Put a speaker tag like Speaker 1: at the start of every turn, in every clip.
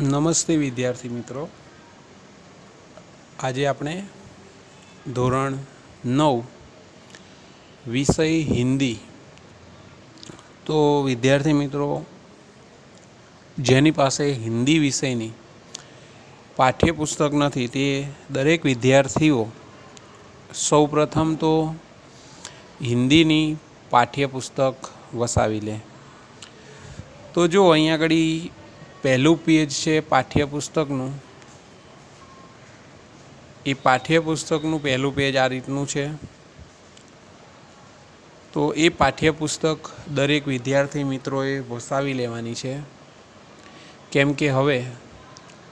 Speaker 1: નમસ્તે વિદ્યાર્થી મિત્રો, આજે આપણે ધોરણ 9 વિષય હિન્દી. તો વિદ્યાર્થી મિત્રો, જેની પાસે હિન્દી વિષયની પાઠ્યપુસ્તક નથી તે દરેક વિદ્યાર્થીઓ સૌપ્રથમ તો હિન્દીની પાઠ્યપુસ્તક વસાવી લે. તો જો અહીંયા આગળ પહેલું પેજ છે પાઠ્યપુસ્તકનું. એ પાઠ્યપુસ્તકનું પહેલું પેજ આ રીતનું છે. તો એ પાઠ્યપુસ્તક દરેક વિદ્યાર્થી મિત્રોએ વસાવી લેવાની છે, કેમ કે હવે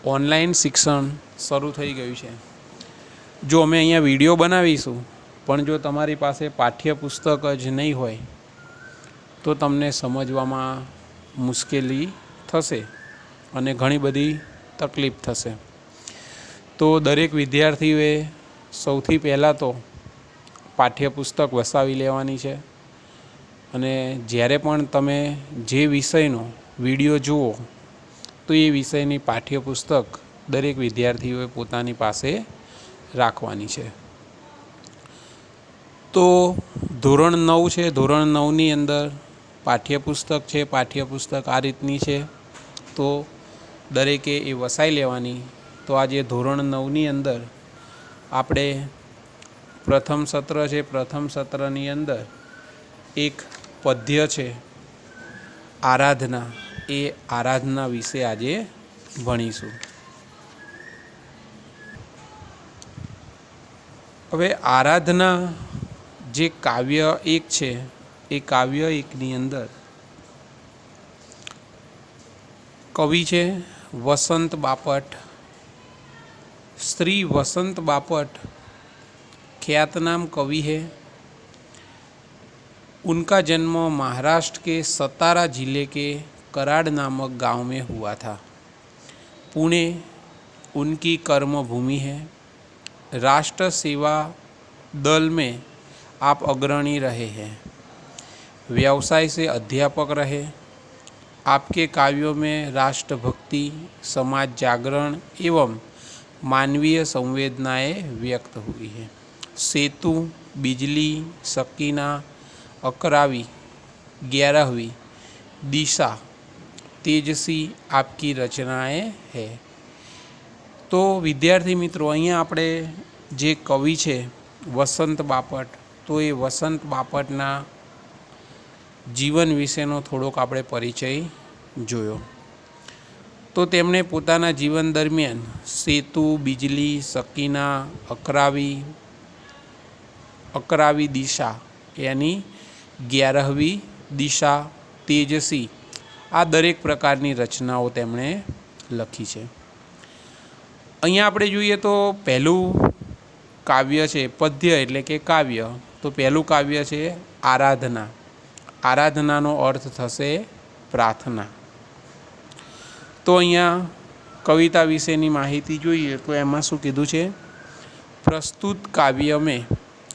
Speaker 1: ઓનલાઈન શિક્ષણ શરૂ થઈ ગયું છે. જો અમે અહીંયા વિડીયો બનાવીશું, પણ જો તમારી પાસે પાઠ્યપુસ્તક જ નહીં હોય તો તમને સમજવામાં મુશ્કેલી થશે અને ઘણી બધી તકલીફ થશે. તો દરેક વિદ્યાર્થીઓએ સૌથી પહેલાં તો પાઠ્યપુસ્તક વસાવી લેવાની છે. અને જ્યારે પણ તમે જે વિષયનો વિડીયો જુઓ તો એ વિષયની પાઠ્યપુસ્તક દરેક વિદ્યાર્થીઓએ પોતાની પાસે રાખવાની છે. તો ધોરણ 9 છે. ધોરણ 9ની અંદર પાઠ્યપુસ્તક છે. પાઠ્યપુસ્તક આ રીતની છે, તો દરેકે એ વસાવી લેવાની. તો આજે ધોરણ 9ની અંદર આપણે પ્રથમ સત્ર છે. પ્રથમ સત્રની અંદર એક પદ્ય છે આરાધના. એ આરાધના વિશે આજે ભણીશું. હવે આરાધના જે કાવ્ય એક છે, એ કાવ્ય એકની અંદર કવિ છે वसंत बापट. श्री वसंत बापट ख्यातनाम कवि है. उनका जन्म महाराष्ट्र के सतारा जिले के कराड़ नामक गांव में हुआ था. पुणे उनकी कर्मभूमि है. राष्ट्र सेवा दल में आप अग्रणी रहे हैं. व्यवसाय से अध्यापक रहे. आपके काव्यों में राष्ट्रभक्ति, समाज जागरण एवं मानवीय संवेदनाएं व्यक्त हुई है. सेतु, बिजली, सकीना, अकरावी, 11वीं, दिशा, तेजसी आपकी रचनाएं है. तो विद्यार्थी मित्रों, अहीं आपणे जे कवि है वसंत बापट, तो ये वसंत बापटना जीवन विशेनो थोड़ोक आपणे परिचय जोयो. तो तेमणे पोताना जीवन दरमियान सेतु, बिजली, सकीना, अकरावी दिशा यानी 11वीं दिशा, तेजसी आ दरेक प्रकारनी रचनाओं तेमणे लखी है. अहींया आपणे जोईए तो पहलुं काव्य है पद्य एटले के काव्य. तो पहलुं काव्य है आराधना. आराधनानो अर्थ थशे प्रार्थना. तो अहींया कविता विशेनी माहिती जोईए तो एमां शुं कीधुं छे? प्रस्तुत काव्य में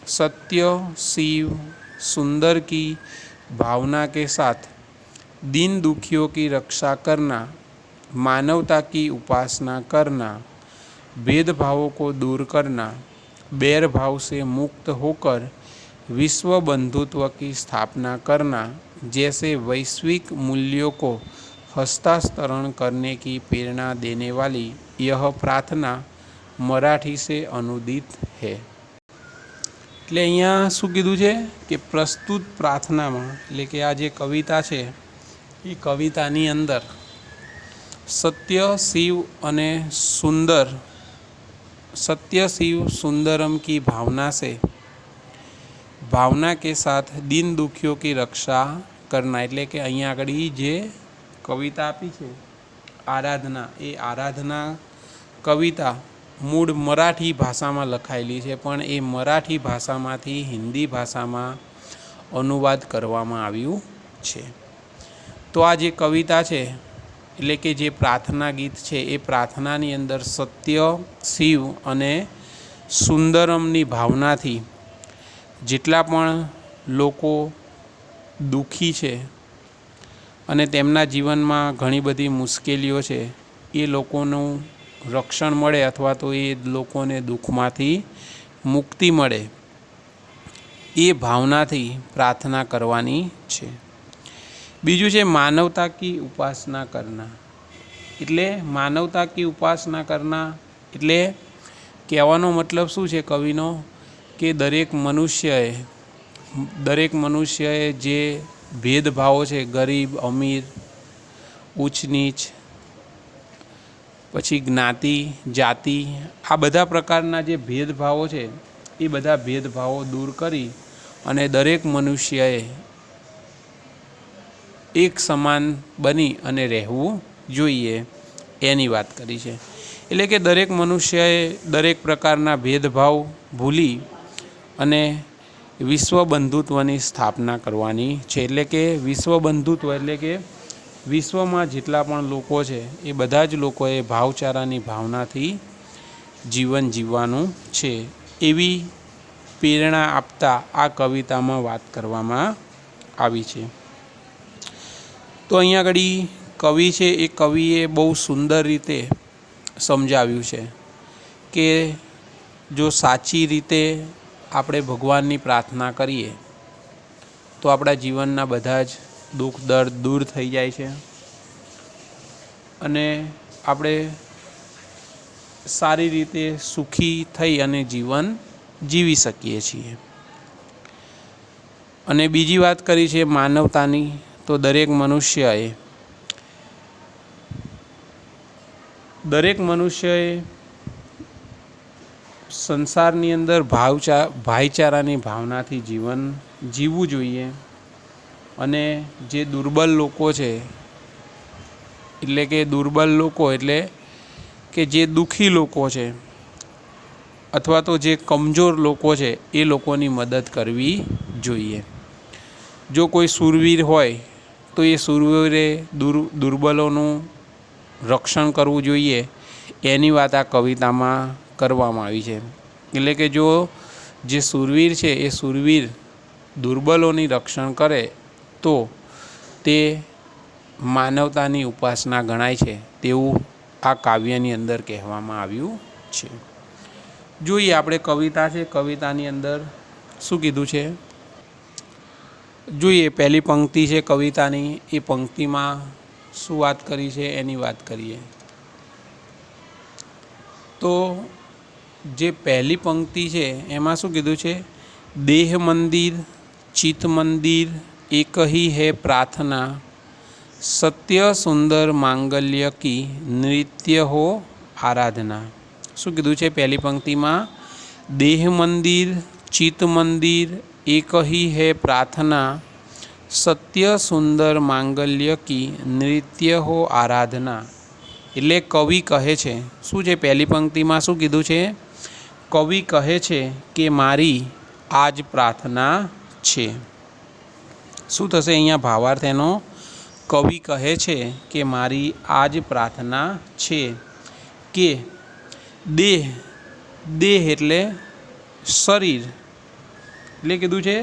Speaker 1: सत्य, शिव, सुंदर की भावना के साथ दीन दुखियों की रक्षा करना, मानवता की उपासना करना, भेदभावों को दूर करना, बैर भाव से मुक्त होकर विश्व बंधुत्व की स्थापना करना जैसे वैश्विक मूल्यों को हस्तांतरण करने की प्रेरणा देने वाली यह प्रार्थना मराठी से अनुदित है. એટલે અહીંયા શું કીધું છે કે પ્રસ્તુત પ્રાર્થનામાં, એટલે કે આ જે કવિતા છે એ કવિતાની અંદર સત્ય, शिव सुंदरम की भावना से, भावना के साथ दीन दुखियों की रक्षा करना. એટલે કે અહીંયા આગળ જે કવિતા આપી છે આરાધના, એ આરાધના કવિતા મૂળ મરાઠી ભાષામાં લખાયેલી છે, પણ એ મરાઠી ભાષામાંથી હિન્દી ભાષામાં અનુવાદ કરવામાં આવ્યું છે. તો આ જે કવિતા છે એટલે કે જે પ્રાર્થના ગીત છે, એ પ્રાર્થનાની અંદર સત્ય, શિવ અને સુંદરમની ભાવનાથી જેટલા પણ લોકો દુઃખી છે અને તેમના જીવનમાં ઘણી બધી મુશ્કેલીઓ છે, એ લોકોનું રક્ષણ મળે અથવા તો એ લોકોને દુઃખમાંથી મુક્તિ મળે એ ભાવનાથી પ્રાર્થના કરવાની છે। બીજું છે માનવતા કી ઉપાસના કરના। એટલે માનવતા કી ઉપાસના કરના એટલે કહેવાનો મતલબ શું છે કવિનો કે દરેક મનુષ્યએ જે ભેદભાવો છે, ગરીબ અમીર, ઊંચ નીચ, પછી જ્ઞાતિ જાતિ, આ બધા પ્રકારના જે ભેદભાવો છે એ બધા ભેદભાવો દૂર કરી અને દરેક મનુષ્યએ એક સમાન બની અને રહેવું જોઈએ એની વાત કરી છે। એટલે કે દરેક મનુષ્યએ દરેક પ્રકારના ભેદભાવ ભૂલી અને વિશ્વ બંધુત્વની સ્થાપના કરવાની છે। એટલે કે વિશ્વ બંધુત્વ એટલે કે વિશ્વમાં જેટલા પણ લોકો છે એ બધા જ લોકોએ ભાવચારાની ભાવનાથી જીવન જીવવાનું છે એવી પ્રેરણા આપતા આ કવિતામાં વાત કરવામાં આવી છે। તો અહીંયા આગળ કવિ છે એ કવિએ બહુ સુંદર રીતે સમજાવ્યું છે કે જો સાચી રીતે આપણે ભગવાનની પ્રાર્થના કરીએ તો આપણા જીવનના બધા જ દુઃખ દર્દ દૂર થઈ જાય છે અને આપણે સારી રીતે સુખી થઈ અને જીવન જીવી શકીએ છીએ। અને બીજી વાત કરી છે માનવતાની, તો દરેક મનુષ્યએ સંસારની અંદર ભાઈચારાની ભાવનાથી જીવન જીવવું જોઈએ। અને જે દુર્બળ લોકો છે એટલે કે જે દુઃખી લોકો છે અથવા તો જે કમજોર લોકો છે એ લોકોની મદદ કરવી જોઈએ। જો કોઈ શૂરવીર હોય તો એ શૂરવીરે દુર્બલોનું રક્ષણ કરવું જોઈએ એની વાત આ કવિતામાં કરવામાં આવી છે। એટલે કે જો જે શૂરવીર છે એ શૂરવીર દુર્બલોની રક્ષણ કરે તો તે માનવતાની ઉપાસના ગણાય છે તેવું આ કાવ્યની અંદર કહેવામાં આવ્યું છે। જોઈએ આપણે કવિતા છે, કવિતાની અંદર શું કીધું છે જોઈએ। પહેલી પંક્તિ છે કવિતાની, એ પંક્તિમાં શું વાત કરી છે એની વાત કરીએ। તો જે પહેલી પંક્તિ છે એમાં શું કીધું છે, દેહ મંદિર ચિત્ત મંદિર એક ही है प्रार्थना, सत्य सुंदर मांगल्य की नृत्य हो आराधना। શું કીધું છે પહેલી પંક્તિમાં, દેહ મંદિર ચિત્ત મંદિર એક ही है प्रार्थना, सत्य सुंदर मांगल्य की नृत्य हो आराधना। એટલે કવિ કહે છે શું છે પહેલી પંક્તિમાં શું કીધું છે, કવિ કહે છે કે મારી આ જ પ્રાર્થના છે। શું થશે અહીંયા ભાવાર્થ એનો, કવિ કહે છે કે મારી આ જ પ્રાર્થના છે કે દેહ એટલે શરીર, એટલે કીધું છે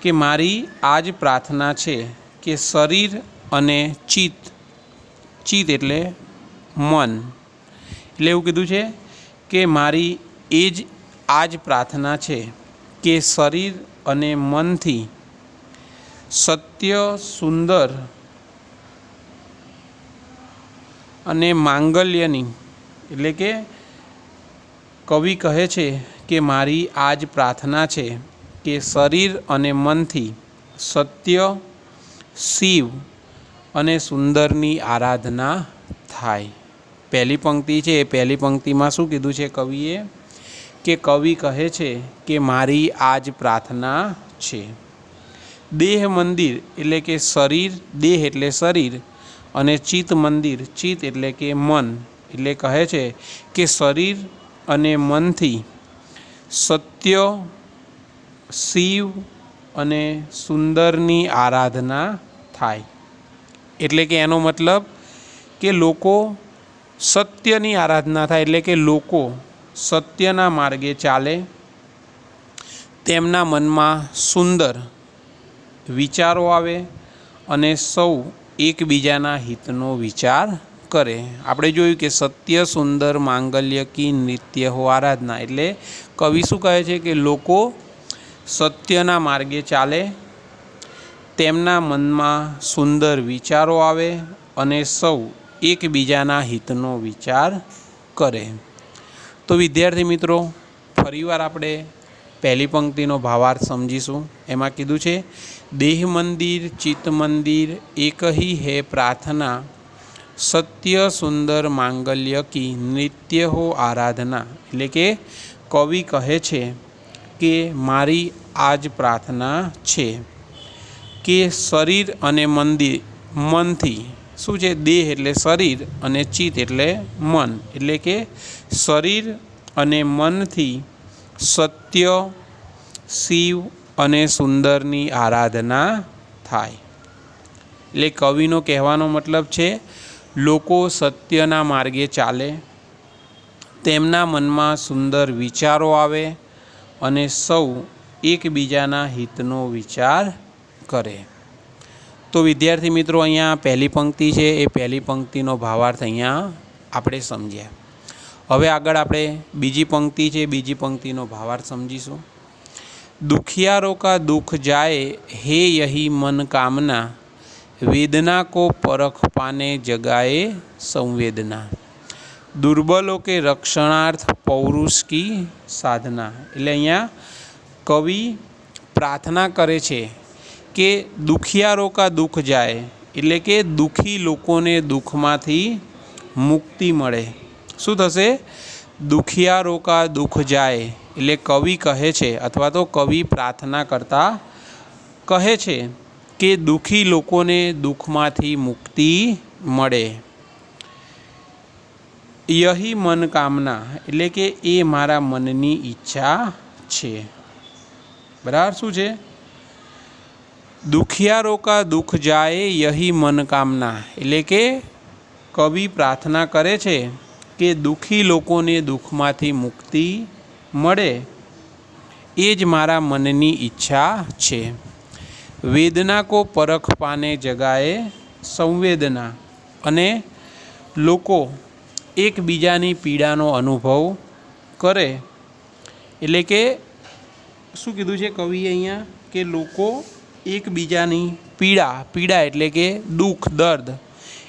Speaker 1: કે મારી આ જ પ્રાર્થના છે કે શરીર અને ચિત્ત એટલે મન, એટલે એવું કીધું છે કે મારી આ જ પ્રાર્થના છે કે શરીર અને મનથી સત્ય સુંદર અને માંગલ્યની, એટલે કે કવિ કહે છે કે મારી આ જ પ્રાર્થના છે કે શરીર અને મનથી સત્ય, શિવ અને સુંદરની આરાધના થાય। પહેલી પંક્તિ છે એ પહેલી પંક્તિમાં શું કીધું છે કવિએ કે કવિ કહે છે કે મારી આ જ પ્રાર્થના છે। દેહ મંદિર એટલે કે શરીર, દેહ એટલે શરીર અને ચિત્ત મંદિર, ચિત્ત એટલે કે મન, એટલે કહે છે કે શરીર અને મનથી સત્ય, શિવ અને સુંદરની આરાધના થાય। એટલે કે એનો મતલબ કે લોકો સત્યની આરાધના થાય, એટલે કે લોકો સત્યના માર્ગે ચાલે, તેમના મનમાં સુંદર વિચારો આવે અને સૌ એકબીજાના હિતનો વિચાર करे। આપણે જોયું કે સત્ય સુંદર માંગલ્ય કી નૃત્ય હો આરાધના, એટલે કવિ શું કહે છે કે લોકો સત્યના માર્ગે ચાલે, તેમના મનમાં સુંદર વિચારો આવે અને સૌ એકબીજાના હિતનો વિચાર કરે। તો વિદ્યાર્થી મિત્રો, ફરીવાર આપણે પહેલી પંક્તિનો ભાવાર્થ સમજીશું। એમાં કીધું છે, દેહ મંદિર ચિત્ત મંદિર એક ही है प्रार्थना, સત્ય સુંદર માંગલ્ય કી નિત્ય હો આરાધના। એટલે કે કવિ કહે છે કે મારી આ જ પ્રાર્થના છે કે શરીર અને મંદિર, મનથી, શું છે, દેહ એટલે શરીર અને ચિત્ત એટલે મન, એટલે કે શરીર અને મનથી સત્ય, શિવ અને સુંદરની આરાધના થાય। એટલે કવિનો કહેવાનો મતલબ છે, લોકો સત્યના માર્ગે ચાલે, તેમના મનમાં સુંદર વિચારો આવે અને સૌ એકબીજાના હિતનો વિચાર કરે। તો વિદ્યાર્થી મિત્રો, અહીંયા પહેલી પંક્તિ છે, એ પહેલી પંક્તિનો ભાવાર્થ અહીંયા આપણે સમજ્યા। હવે આગળ આપણે બીજી પંક્તિ છે, બીજી પંક્તિનો ભાવાર્થ સમજીશું। दुखियारों का दुख जाए हे यही मन कामना, वेदना को परख पाने जगाए संवेदना, दुर्बलों के रक्षणार्थ पौरुष की साधना। એટલે અહીંયા કવિ પ્રાર્થના કરે છે કે દુખિયારો કા દુઃખ જાય, એટલે કે દુઃખી લોકોને દુઃખમાંથી મુક્તિ મળે। શું થશે? દુખિયારો કા દુઃખ જાય, એટલે કવિ કહે છે અથવા તો કવિ પ્રાર્થના કરતા કહે છે કે દુઃખી લોકોને દુઃખમાંથી મુક્તિ મળે। યહી મન કામના, એટલે કે એ મારા મનની ઈચ્છા છે। બરાબર, શું છે? દુખિયારો કા દુઃખ જાય યહી મન કામના, એટલે કે કવિ પ્રાર્થના કરે છે કે દુઃખી લોકોને દુઃખમાંથી મુક્તિ મળે, એ જ મારા મનની ઈચ્છા છે। વેદના કો પરખ પાને જગાએ સંવેદના, અને લોકો એકબીજાની પીડાનો અનુભવ કરે। એટલે કે શું કીધું છે કવિએ અહીંયા કે લોકો એકબીજાની પીડા એટલે કે દુઃખ, દર્દ,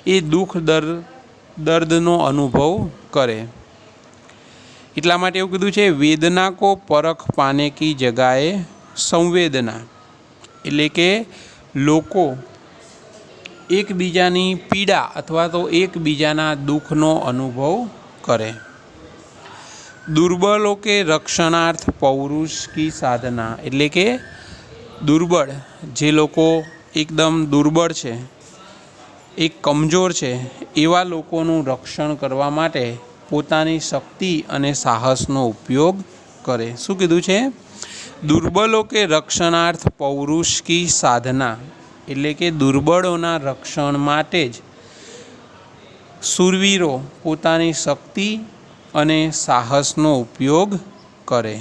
Speaker 1: એ દુઃખ દર્દનો અનુભવ કરે। એટલા માટે એવું કીધું છે, વેદના કો પરખ પાને કી જગાએ સંવેદના, એટલે કે લોકો એકબીજાની પીડા અથવા તો એકબીજાના દુઃખનો અનુભવ કરે। દુર્બલો કે રક્ષણાર્થ પૌરુષ કી સાધના, એટલે કે દુર્બળ, જે લોકો એકદમ દુર્બળ છે, એક કમજોર છે, એવા લોકોનું રક્ષણ કરવા માટે પોતાની શક્તિ અને સાહસનો ઉપયોગ કરે। શું કીધું છે? દુર્બલો કે રક્ષણાર્થ પૌરુષ કી સાધના, એટલે કે દુર્બળોના રક્ષણ માટે જ શૂરવીરો પોતાની શક્તિ અને સાહસનો ઉપયોગ કરે।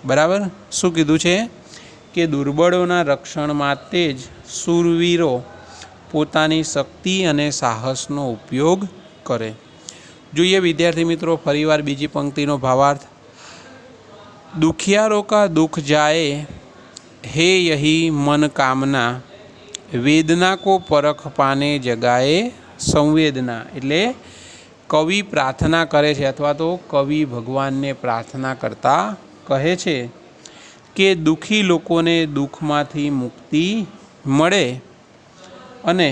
Speaker 1: બરાબર, શું કીધું છે કે દુર્બળોના રક્ષણ માટે જ શૂરવીરો પોતાની શક્તિ અને સાહસનો ઉપયોગ કરે। જોઈએ વિદ્યાર્થી મિત્રો ફરીવાર બીજી પંક્તિનો ભાવાર્થ। दुखियारों का दुख जाए हे यही मन कामना, वेदना को परख पाने जगाए संवेदना, એટલે કવિ પ્રાર્થના કરે છે અથવા તો કવિ ભગવાનને પ્રાર્થના કરતા કહે છે કે દુઃખી લોકોને દુઃખમાંથી મુક્તિ મળે અને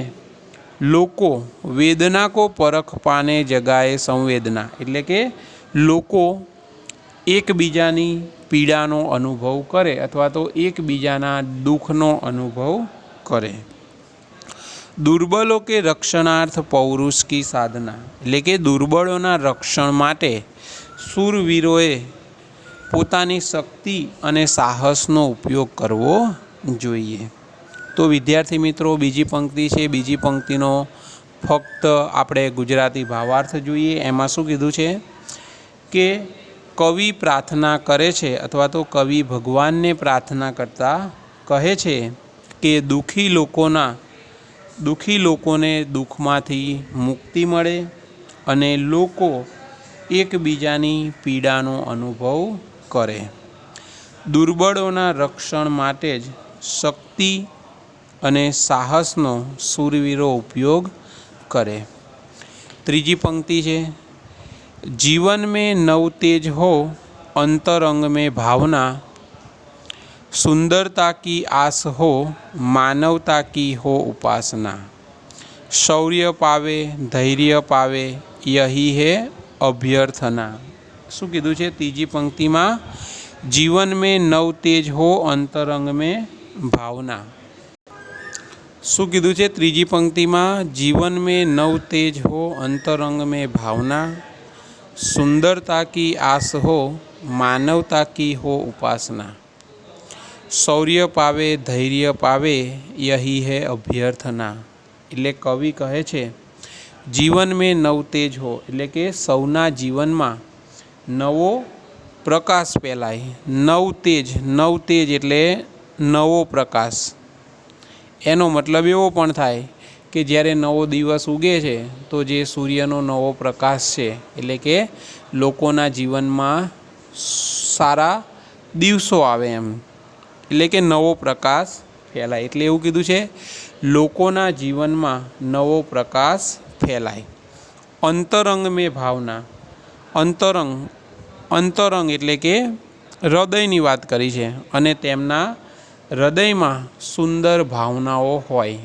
Speaker 1: લોકો વેદના કો પરખ પાને જગાએ સંવેદના, એટલે કે લોકો એકબીજાની પીડાનો અનુભવ કરે અથવા તો એકબીજાના દુઃખનો અનુભવ કરે। દુર્બલો કે રક્ષણાર્થ પૌરુષ કી સાધના, એટલે કે દુર્બળોના રક્ષણ માટે શૂરવીરોએ પોતાની શક્તિ અને સાહસનો ઉપયોગ કરવો જોઈએ। તો વિદ્યાર્થી મિત્રો, બીજી પંક્તિ છે, બીજી પંક્તિનો ફક્ત આપણે ગુજરાતી ભાવાર્થ જોઈએ। એમાં શું કીધું છે કે કવિ પ્રાર્થના કરે છે અથવા તો કવિ ભગવાનને પ્રાર્થના કરતા કહે છે કે દુઃખી લોકોના દુઃખી લોકોને દુઃખમાંથી મુક્તિ મળે અને લોકો એકબીજાની પીડાનો અનુભવ કરે. દુર્બળોના રક્ષણ માટે જ શક્તિ અને સાહસનો શૂરવીરો ઉપયોગ કરે. ત્રીજી પંક્તિ છે, जीवन में नव तेज हो अंतरंग में भावना, सुंदरता की आस हो मानवता की हो उपासना, शौर्य पावे धैर्य पावे यही है अभ्यर्थना. શું કીધું છે ત્રીજી પંક્તિમાં? જીવન में नव तेज हो अंतरंग में भावना. શું કીધું છે ત્રીજી પંક્તિમાં? जीवन में नव तेज हो अंतरंग में भावना, सुंदरता की आस हो मानवता की हो उपासना, शौर्य पावे धैर्य पावे यही है अभ्यर्थना. એટલે કવિ કહે છે જીવન મેં નવ તેજ હો, એટલે કે સૌના જીવનમાં નવો પ્રકાશ ફેલાય. નવ તેજ એટલે નવો પ્રકાશ. એનો મતલબ એવો પણ થાય કે જ્યારે નવો દિવસ ઉગે છે તો જે સૂર્યનો નવો પ્રકાશ છે એટલે કે લોકોના જીવનમાં સારા દિવસો આવે એમ, એટલે કે નવો પ્રકાશ ફેલાય. એટલે એવું કીધું છે લોકોના જીવનમાં નવો પ્રકાશ ફેલાય. અંતરંગ મેં ભાવના. અંતરંગ એટલે કે હૃદયની વાત કરી છે અને તેમના હૃદયમાં સુંદર ભાવનાઓ હોય.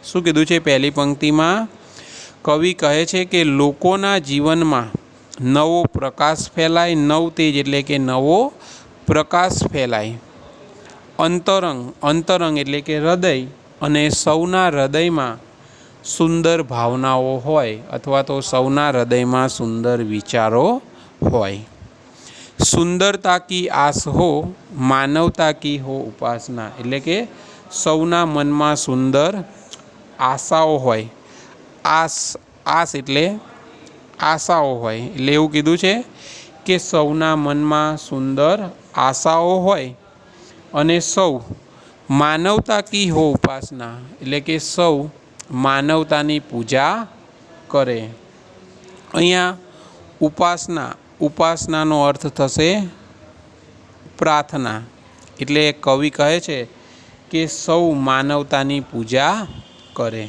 Speaker 1: શું કીધું છે પહેલી પંક્તિમાં? કવિ કહે છે કે લોકોના જીવનમાં નવો પ્રકાશ ફેલાય. નવ તેજ એટલે કે નવો પ્રકાશ ફેલાય. અંતરંગ એટલે કે હૃદય, અને સૌના હૃદયમાં સુંદર ભાવનાઓ હોય અથવા તો સૌના હૃદયમાં સુંદર વિચારો હોય. સુંદરતા કી આસ હો માનવતા કી હો ઉપાસના, એટલે કે સૌના મનમાં સુંદર આશાઓ હોય. આસ એટલે આશાઓ હોય. એટલે એવું કીધું છે કે સૌના મનમાં સુંદર આશાઓ હોય અને સૌ માનવતા કી હો ઉપાસના, એટલે કે સૌ માનવતાની પૂજા કરે. અહીંયા ઉપાસનાનો અર્થ થશે પ્રાર્થના. એટલે કવિ કહે છે કે સૌ માનવતાની પૂજા કરે.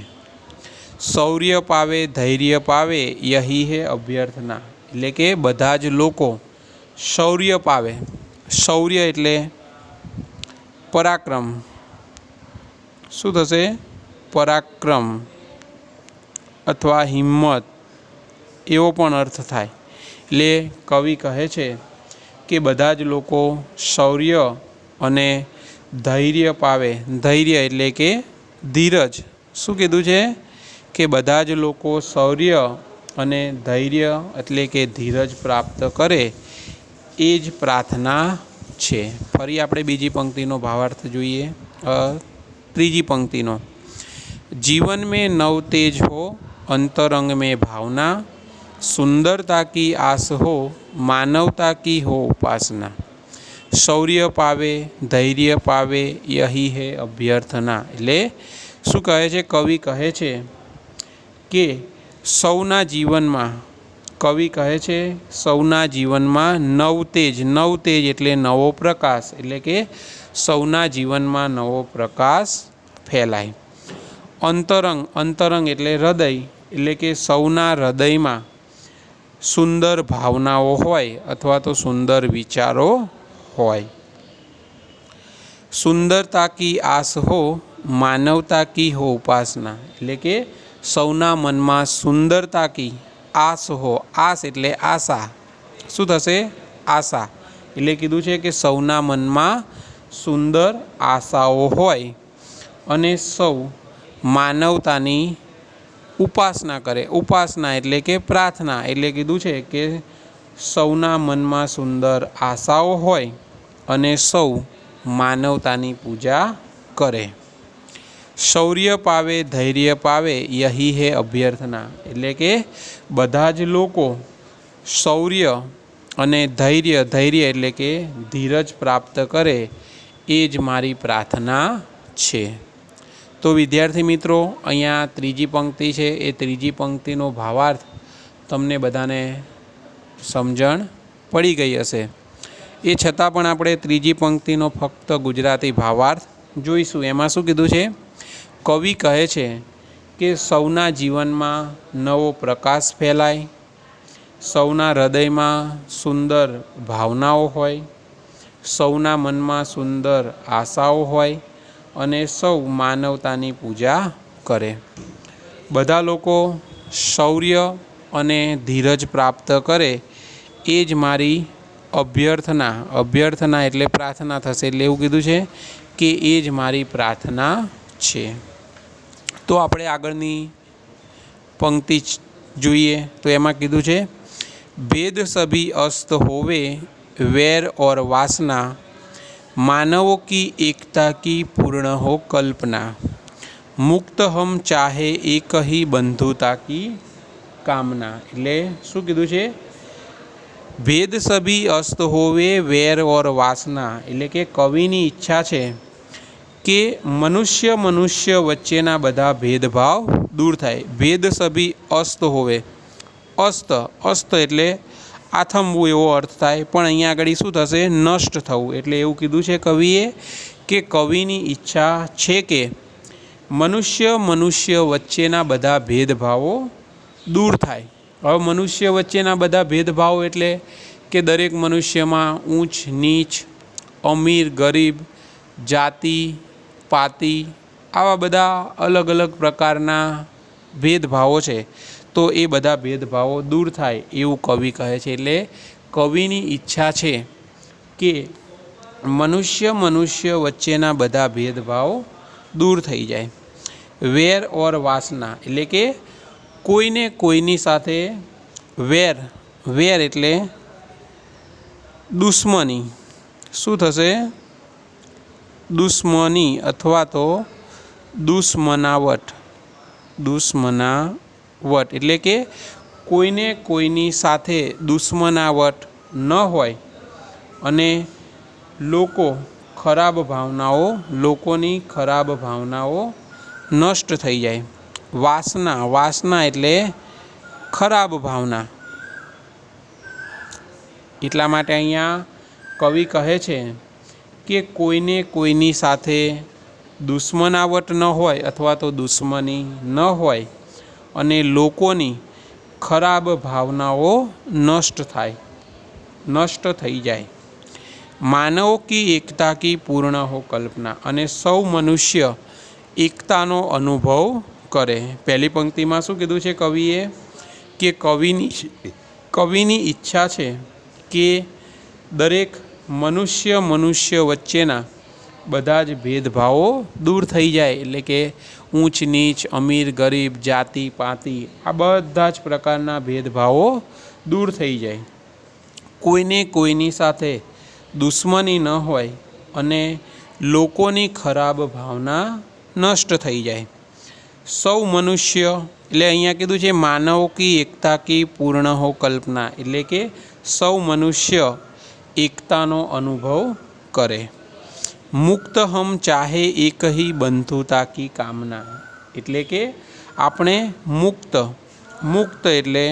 Speaker 1: શૌર્ય પાવે ધૈર્ય પાવે યહી હે અભ્યર્થના, એટલે કે બધા જ લોકો શૌર્ય પાવે. શૌર્ય એટલે પરાક્રમ. શું થશે? પરાક્રમ અથવા હિંમત એવો પણ અર્થ થાય. એટલે કવિ કહે છે કે બધા જ લોકો શૌર્ય અને ધૈર્ય પાવે. ધૈર્ય એટલે કે ધીરજ. શું કીધું છે? કે બધા જ લોકો શૌર્ય અને ધૈર્ય એટલે કે ધીરજ પ્રાપ્ત કરે એ જ પ્રાર્થના છે. ફરી આપણે બીજી પંક્તિનો ભાવાર્થ જોઈએ. ત્રીજી પંક્તિનો, जीवन में नव तेज हो अंतरंग में भावना, सुंदरता की आस हो मानवता की हो उपासना, शौर्य पावे धैर्य पावे यही है अभ्यर्थना. એટલે શું કહે છે? કવિ કહે છે કે સૌના જીવનમાં, કવિ કહે છે સૌના જીવનમાં નવ તેજ એટલે નવો પ્રકાશ, એટલે કે સૌના જીવનમાં નવો પ્રકાશ ફેલાય. અંતરંગ એટલે હૃદય, એટલે કે સૌના હૃદયમાં સુંદર ભાવનાઓ હોય અથવા તો સુંદર વિચારો હોય. સુંદરતા કી આસ હો માનવતા કી હો ઉપાસના, એટલે કે સૌના મનમાં સુંદરતા કી આસ હો. આસ એટલે આશા. શું થશે? આશા. એટલે કીધું છે કે સૌના મનમાં સુંદર આશાઓ હોય અને સૌ માનવતાની ઉપાસના કરે. ઉપાસના એટલે કે પ્રાર્થના. એટલે કીધું છે કે સૌના મનમાં સુંદર આશાઓ હોય અને સૌ માનવતાની પૂજા કરે. શૌર્ય પાવે ધૈર્ય પાવે યહી હે અભ્યર્થના, એટલે કે બધા જ લોકો શૌર્ય અને ધૈર્ય એટલે કે ધીરજ પ્રાપ્ત કરે એ જ મારી પ્રાર્થના છે. तो विद्यार्थी मित्रों अहींया त्रीजी पंक्ति है ए त्रीजी पंक्तिनो भावार्थ तमने बधाने समझण पड़ी गई हशे। ए छतां पण आपणे त्रीजी पंक्तिनो फक्त गुजराती भावार्थ जोईशुं। एमां शुं कीधुं छे? कवि कहे छे के सौना जीवनमां नवो प्रकाश फैलाय, सौना हृदयमां सुंदर भावनाओ होय, सौना मनमा सुंदर आशाओ होय अने सौ मानवतानी पूजा करे। बधा लोको शौर्य अने धीरज प्राप्त करे एज मारी अभ्यर्थना। अभ्यर्थना एटले प्रार्थना थशे एटले एवुं कीधुं छे के एज मारी प्रार्थना छे। तो आपणे आगळनी पंक्ति जोईए तो एमां कीधुं छे भेद सभी अस्त होवे वैर और वासना, मानवों की एकता की पूर्ण हो कल्पना, मुक्त हम चाहे एक ही बंधुता की कामना। એટલે શું કીધું છે? ભેદ સભી અસ્ત હોવે વેર ઓર વાસના, એટલે કે કવિની ઈચ્છા છે કે મનુષ્ય મનુષ્ય વચ્ચેના બધા ભેદભાવ દૂર થાય। ભેદ સભી અસ્ત હોવે, અસ્ત અસ્ત એટલે आथमवुं एवो अर्थ थाय, पण अहींया आगळ शुं थशे? नष्ट थवुं। एटले एवुं कीधुं छे कविए के कविनी इच्छा छे के मनुष्य मनुष्य वच्चेना बधा भेदभावो दूर थाय। हवे मनुष्य वच्चेना बधा भेदभाव एटले के दरेक मनुष्यमां ऊंच नीच, अमीर गरीब, जाति पाति आवा बधा अलग अलग प्रकारना भेदभावो छे, तो ए बधा भेदभावो दूर थाय एवुं कवि कहे छे। एटले कविनी इच्छा छे के मनुष्य मनुष्य वच्चेना बधा भेदभाव दूर थई जाय। वेर और वासना एटले के कोईने कोईनी साथे वेर, वेर एटले दुश्मनी, शुं थशे? दुश्मनी अथवा तो दुश्मनावट। दुश्मनावट एटले के कोईने कोईनी साथे दुश्मनावट न होय अने लोको खराब भावनाओ, लोकोनी खराब भावनाओ नष्ट थई जाय। वासना, वासना एटले खराब भावना। એટલા માટે અહીંયા કવિ કહે છે કે કોઈને કોઈની સાથે દુશ્મનાવટ ન હોય અથવા તો દુશ્મની ન હોય અને લોકોની ખરાબ ભાવનાઓ નષ્ટ થાય, નષ્ટ થઈ જાય। માનવો की एकता की पूर्ण हो कल्पना, અને સૌ મનુષ્ય એકતાનો અનુભવ કરે। પહેલી પંક્તિમાં શું કીધું છે કવિએ કે કવિની ઈચ્છા છે કે દરેક મનુષ્ય મનુષ્ય વચ્ચેના બધા જ ભેદભાવો દૂર થઈ જાય, એટલે કે ઊંચ નીચ, અમીર ગરીબ, જાતિ પાતિ આ બધા જ પ્રકારના ભેદભાવો દૂર થઈ જાય। કોઈને કોઈની સાથે દુશ્મની ન હોય અને લોકોની ખરાબ ભાવના નષ્ટ થઈ જાય। સૌ મનુષ્ય એટલે અહીંયા કીધું છે માનવ કી એકતા કી પૂર્ણ હો કલ્પના, એટલે કે સૌ મનુષ્ય એકતાનો અનુભવ કરે। મુક્ત હમ ચાહે એક ही बंधुता की कामना, એટલે કે આપણે મુક્ત, મુક્ત એટલે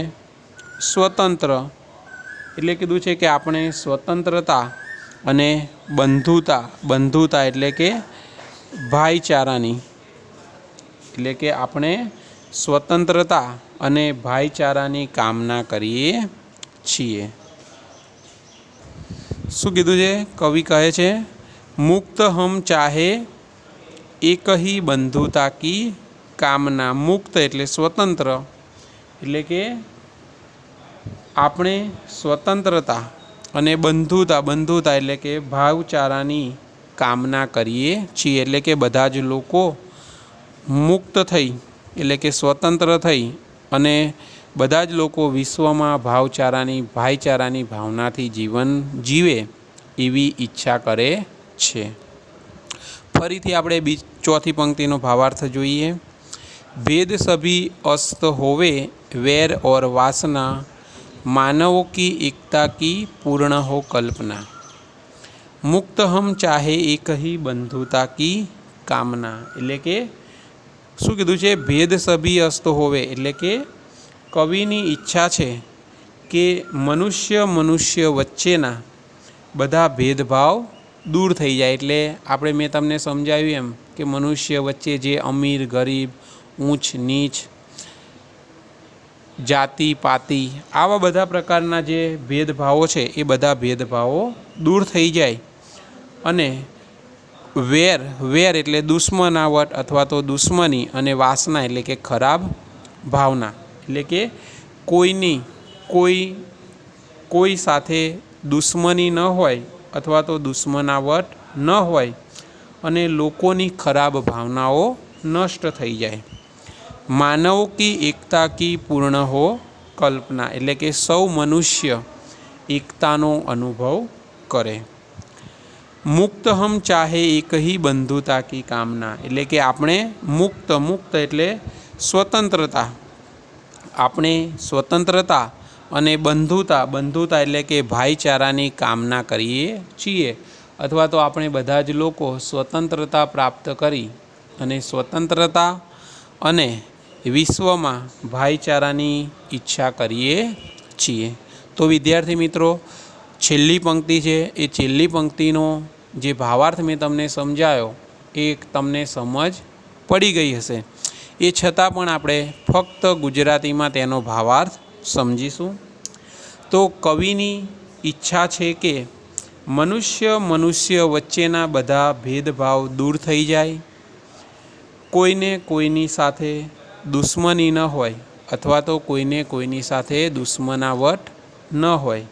Speaker 1: સ્વતંત્ર, એટલે કીધું છે કે આપણે સ્વતંત્રતા અને બંધુતા, બંધુતા એટલે કે ભાઈચારાની, એટલે કે આપણે સ્વતંત્રતા અને ભાઈચારાની કામના કરીએ છીએ। શું કીધું છે? કવિ કહે છે મુક્ત હમ ચાહે એક ही बंधुता की कामना। मुक्त એટલે સ્વતંત્ર, એટલે કે આપણે સ્વતંત્રતા અને બંધુતા, બંધુતા એટલે કે ભાઈચારાની કામના કરીએ છીએ, એટલે કે બધા જ લોકો મુક્ત થઈ એટલે કે સ્વતંત્ર થઈ અને બધા જ લોકો વિશ્વમાં ભાઈચારાની ભાવનાથી જીવન જીવે એવી ઈચ્છા કરે છે। ફરીથી આપણે ચોથી પંક્તિનો ભાવાર્થ જોઈએ। भेद सभी अस्त होवे वैर और वासना, मानवों की एकता की पूर्ण हो कल्पना, मुक्त हम चाहे एक ही बंधुता की कामना, એટલે કે શું કીધું છે? ભેદ સભી અસ્ત હોવે, એટલે કે કવિની ઈચ્છા છે કે મનુષ્ય વચ્ચેના બધા ભેદભાવ દૂર થઈ જાય. એટલે આપણે મેં તમને સમજાવ્યું એમ કે મનુષ્ય વચ્ચે જે અમીર ગરીબ, ઊંચ નીચ, જાતિ પાતિ, આવા બધા પ્રકારના જે ભેદભાવો છે એ બધા ભેદભાવો દૂર થઈ જાય અને વેર એટલે દુશ્મનાવટ અથવા તો દુશ્મની, અને વાસના એટલે કે ખરાબ ભાવના, એટલે કે કોઈ સાથે દુશ્મની ન હોય અથવા તો દુશ્મનાવટ ન હોય અને લોકોની ખરાબ ભાવનાઓ નષ્ટ થઈ જાય. માનવ કી એકતા કી પૂર્ણ હો કલ્પના, એટલે કે સૌ મનુષ્ય એકતાનો અનુભવ કરે. મુક્ત હમ ચાહે એક હી બંધુતા કી કામના, એટલે કે આપણે મુક્ત એટલે સ્વતંત્રતા, આપણે સ્વતંત્રતા અને બંધુતા એટલે કે ભાઈચારાની કામના કરીએ છીએ. અથવા તો આપણે બધા જ લોકો સ્વતંત્રતા પ્રાપ્ત કરી અને સ્વતંત્રતા અને વિશ્વમાં ભાઈચારાની ઈચ્છા કરીએ છીએ. તો વિદ્યાર્થી મિત્રો, છેલ્લી પંક્તિ છે એ છેલ્લી પંક્તિનો જે ભાવાર્થ મેં તમને સમજાયો એ તમને સમજ પડી ગઈ હશે. એ છતાં પણ આપણે ફક્ત ગુજરાતીમાં તેનો ભાવાર્થ સમજીશું. તો કવિની ઈચ્છા છે કે મનુષ્ય વચ્ચેના બધા ભેદભાવ દૂર થઈ જાય, કોઈને કોઈની સાથે દુશ્મની ન હોય અથવા તો કોઈને કોઈની સાથે દુશ્મનાવટ ન હોય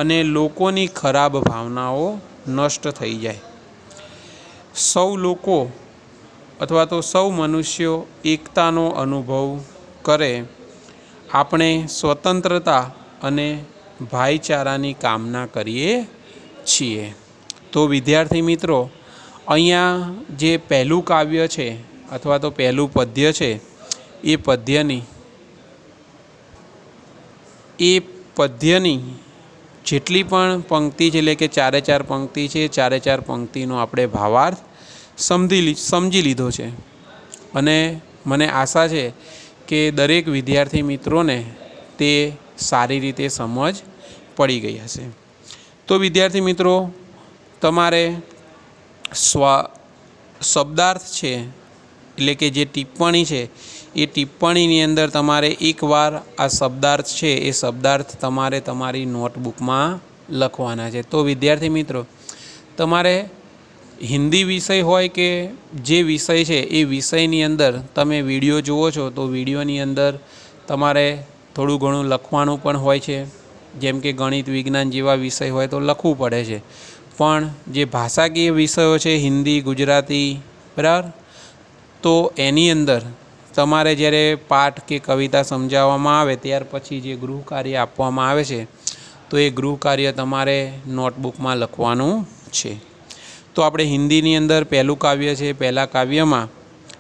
Speaker 1: અને લોકોની ખરાબ ભાવનાઓ નષ્ટ થઈ જાય. સૌ લોકો અથવા તો સૌ મનુષ્યો એકતાનો અનુભવ કરે. આપણે સ્વતંત્રતા અને ભાઈચારાની કામના કરીએ છીએ. તો વિદ્યાર્થી મિત્રો, અહીંયા જે પહેલું કાવ્ય છે અથવા તો પહેલું પદ્ય છે એ પદ્યની જેટલી પણ પંક્તિ છે, એટલે કે ચારે ચાર પંક્તિ છે, ચારે ચાર પંક્તિનો આપણે ભાવાર્થ સમજી લીધો છે. અને મને આશા છે કે દરેક વિદ્યાર્થી મિત્રોને તે સારી રીતે સમજ પડી ગઈ હશે. તો વિદ્યાર્થી મિત્રો, તમારે શબ્દાર્થ છે એટલે કે જે ટિપ્પણી છે એ ટિપ્પણીની અંદર તમારે એકવાર આ શબ્દાર્થ છે એ શબ્દાર્થ તમારે તમારી નોટબુકમાં લખવાના છે. તો વિદ્યાર્થી મિત્રો, તમારે હિન્દી વિષય હોય કે જે વિષય છે એ વિષયની અંદર તમે વિડીયો જુઓ છો તો વિડીયોની અંદર તમારે થોડું ઘણું લખવાનું પણ હોય છે. જેમ કે ગણિત વિજ્ઞાન જેવા વિષય હોય તો લખવું પડે છે, પણ જે ભાષાકીય વિષયો છે હિન્દી ગુજરાતી, બરાબર, તો એની અંદર તમારે જ્યારે પાઠ કે કવિતા સમજાવવામાં આવે ત્યાર પછી જે ગૃહ કાર્ય આપવામાં આવે છે તો એ ગૃહ કાર્ય તમારે નોટબુકમાં લખવાનું છે. તો આપણે હિન્દીની અંદર પહેલું કાવ્ય છે, પહેલાં કાવ્યમાં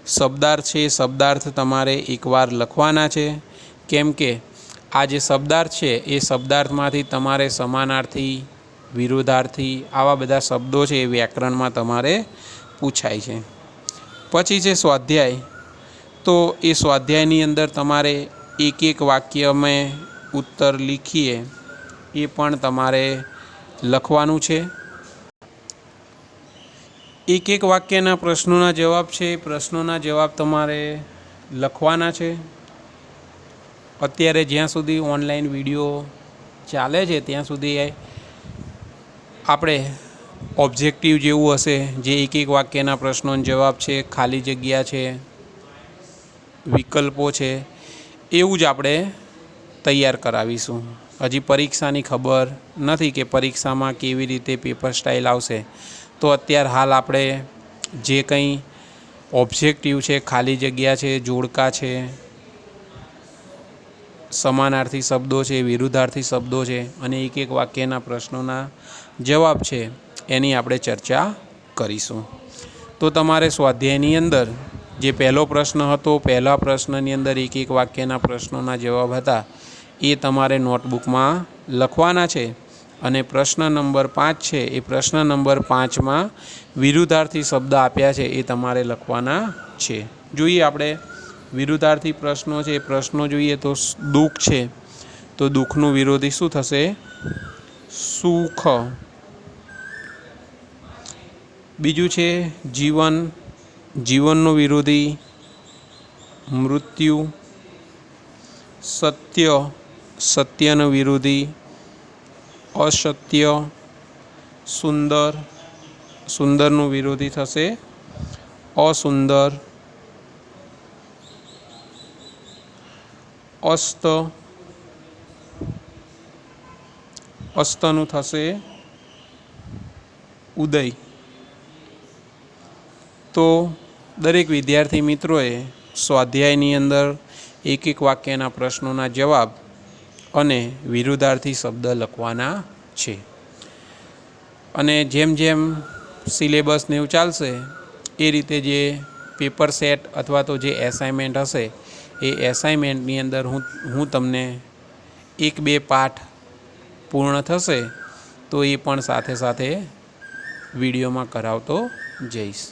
Speaker 1: શબ્દાર્થ છે, શબ્દાર્થ તમારે એકવાર લખવાના છે. કેમ કે આ જે શબ્દાર્થ છે એ શબ્દાર્થમાંથી તમારે સમાનાર્થી, વિરોધાર્થી, આવા બધા શબ્દો છે એ વ્યાકરણમાં તમારે પૂછાય છે. પછી છે સ્વાધ્યાય. તો એ સ્વાધ્યાયની અંદર તમારે એક એક વાક્યમાં ઉત્તર લીખીએ એ પણ તમારે લખવાનું છે. એક એક વાક્યના પ્રશ્નોના જવાબ છે, પ્રશ્નોના જવાબ તમારે લખવાના છે. અત્યારે જ્યાં સુધી ઓનલાઈન વિડીયો ચાલે છે ત્યાં સુધી આપણે ઓબ્જેક્ટિવ જેવું હશે, જે એક એક વાક્યના પ્રશ્નોનો જવાબ છે, ખાલી જગ્યા છે, વિકલ્પો છે, એવું જ આપણે તૈયાર કરાવીશું. હજી પરીક્ષાની ખબર નથી કે પરીક્ષામાં કેવી રીતે પેપર સ્ટાઇલ આવશે. તો અત્યારે હાલ આપણે જે કંઈ ઓબ્જેક્ટિવ છે, ખાલી જગ્યા છે, જોડકા છે, સમાનાર્થી શબ્દો છે, વિરુદ્ધાર્થી શબ્દો છે અને એક એક વાક્યના પ્રશ્નોના જવાબ છે એની આપણે ચર્ચા કરીશું. તો તમારે સ્વાધ્યાયની અંદર જે પહેલો પ્રશ્ન હતો, પહેલા પ્રશ્નની અંદર એક એક વાક્યના પ્રશ્નોના જવાબ હતા એ તમારે નોટબુકમાં લખવાના છે. અને પ્રશ્ન નંબર 5 છે એ પ્રશ્ન નંબર 5માં વિરુદ્ધાર્થી શબ્દ આપ્યા છે એ તમારે લખવાના છે. જોઈએ આપણે વિરુદ્ધાર્થી પ્રશ્નો છે, પ્રશ્નો જોઈએ તો દુઃખ છે તો દુઃખનું વિરોધી શું થશે? સુખ. બીજું છે જીવન, જીવનનો વિરોધી મૃત્યુ. સત્ય, સત્યનો વિરોધી અસત્ય. સુંદર, સુંદરનું વિરોધી થશે અસુંદર. અસ્ત, અસ્તનું થશે ઉદય. તો દરેક વિદ્યાર્થી મિત્રોએ સ્વાધ્યાયની અંદર એક એક વાક્યના પ્રશ્નોના જવાબ અને વિરુદ્ધાર્થી શબ્દ લખવાના છે. અને જેમ જેમ સિલેબસને એવું ચાલશે એ રીતે જે પેપર સેટ અથવા તો જે એસાઇનમેન્ટ હશે એ એસાઇનમેન્ટની અંદર હું તમને 1-2 પાઠ પૂર્ણ થશે તો એ પણ સાથે સાથે વિડીયોમાં કરાવતો જઈશ.